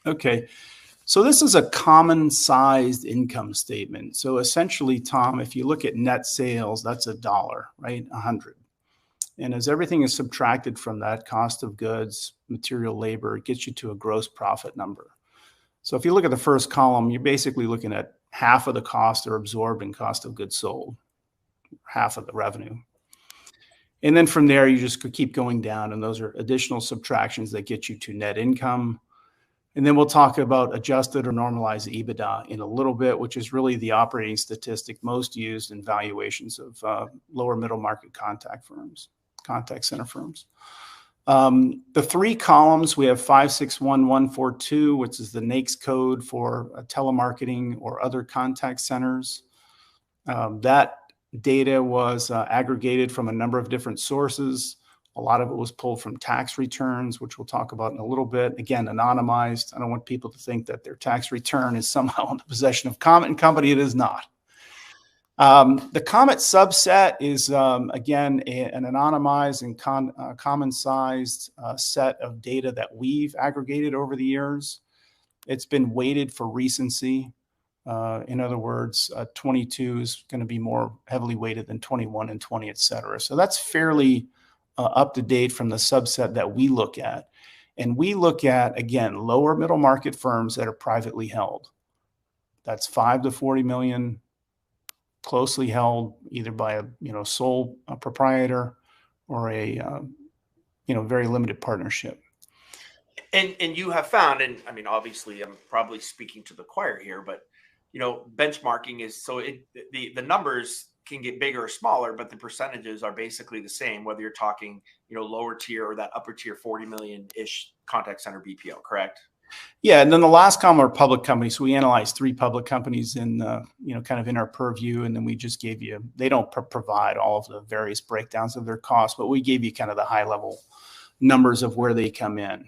Okay. So this is a common sized income statement. So essentially, Tom, if you look at net sales, that's $1, right? 100. And as everything is subtracted from that, cost of goods, material, labor, it gets you to a gross profit number. So if you look at the first column, you're basically looking at half of the costs are absorbed in cost of goods sold, half of the revenue. And then from there, you just keep going down, and those are additional subtractions that get you to net income. And then we'll talk about adjusted or normalized EBITDA in a little bit, which is really the operating statistic most used in valuations of lower middle market contact center firms. The three columns, we have 561142, which is the NAICS code for telemarketing or other contact centers. That data was aggregated from a number of different sources. A lot of it was pulled from tax returns, which we'll talk about in a little bit. Again, anonymized. I don't want people to think that their tax return is somehow in the possession of Kommit Company. It is not. The Kommit subset is, again, an anonymized and common-sized set of data that we've aggregated over the years. It's been weighted for recency. In other words, 22 is going to be more heavily weighted than 21 and 20, et cetera. So that's fairly up to date from the subset that we look at. And we look at, again, lower middle market firms that are privately held. That's 5 to 40 million, closely held either by a sole proprietor or a very limited partnership. And you have found, and I mean, obviously I'm probably speaking to the choir here, but benchmarking is so the numbers can get bigger or smaller, but the percentages are basically the same, whether you're talking, lower tier or that upper tier 40 million-ish contact center BPO, correct? Yeah. And then the last column are public companies. So we analyzed 3 public companies in, kind of in our purview. And then we just gave you, they don't provide all of the various breakdowns of their costs, but we gave you kind of the high level numbers of where they come in.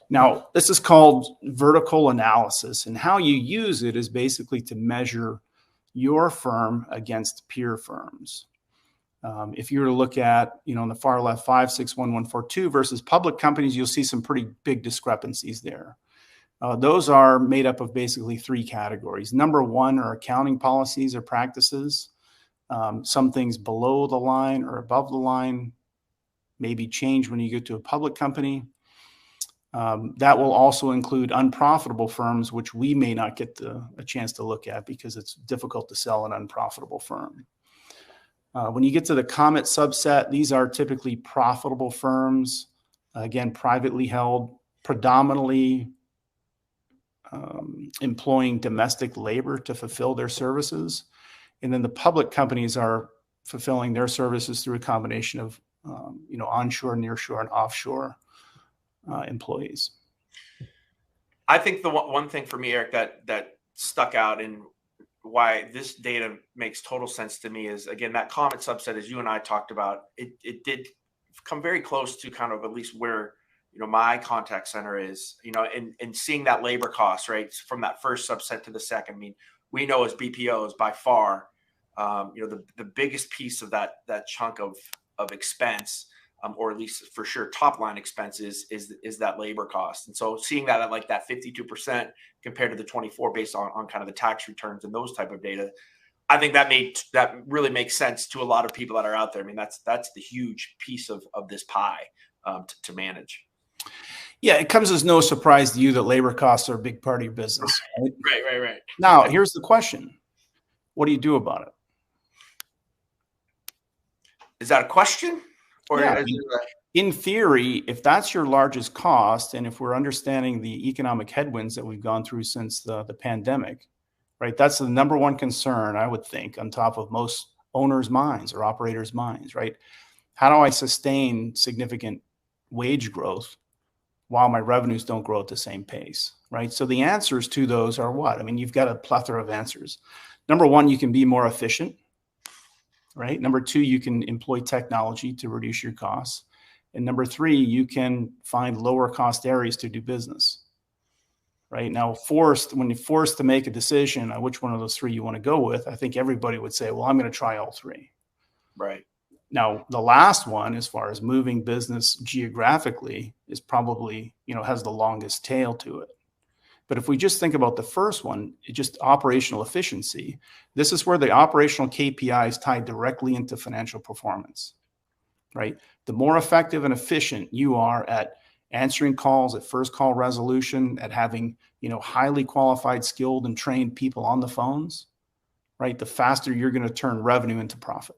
Now, this is called vertical analysis, and how you use it is basically to measure your firm against peer firms. If you were to look at, on the far left, 561142 versus public companies, you'll see some pretty big discrepancies there. Those are made up of basically 3 categories. Number 1 are accounting policies or practices. Some things below the line or above the line maybe change when you get to a public company. That will also include unprofitable firms, which we may not get a chance to look at because it's difficult to sell an unprofitable firm. When you get to the Kommit subset, these are typically profitable firms, again, privately held, predominantly employing domestic labor to fulfill their services. And then the public companies are fulfilling their services through a combination of, onshore, nearshore, and offshore employees. I think the one thing for me, Eric, that stuck out and why this data makes total sense to me is, again, that Kommit subset, as you and I talked about, it did come very close to kind of at least where my contact center is, and seeing that labor cost, right, from that first subset to the second. I mean, we know as BPOs by far, the biggest piece of that chunk of expense, or at least for sure top line expenses, is that labor cost. And so seeing that at like that 52% compared to the 24 based on kind of the tax returns and those type of data, I think that really makes sense to a lot of people that are out there. I mean, that's the huge piece of this pie to manage. Yeah, it comes as no surprise to you that labor costs are a big part of your business. Right. Now, here's the question. What do you do about it? Is that a question? Or yeah, in theory, if that's your largest cost, and if we're understanding the economic headwinds that we've gone through since the pandemic, right, that's the number one concern, I would think, on top of most owners' minds or operators' minds, right? How do I sustain significant wage growth while my revenues don't grow at the same pace, right? So the answers to those are what? I mean, you've got a plethora of answers. Number 1, you can be more efficient, right? Number 2, you can employ technology to reduce your costs. And number 3, you can find lower cost areas to do business, right? Now, when you're forced to make a decision on which one of those 3 you want to go with, I think everybody would say, well, I'm going to try all 3. Right. Now, the last one, as far as moving business geographically, is probably, has the longest tail to it. But if we just think about the first one, just operational efficiency, this is where the operational KPIs tie directly into financial performance, right? The more effective and efficient you are at answering calls, at first call resolution, at having, highly qualified, skilled, and trained people on the phones, right? The faster you're going to turn revenue into profit.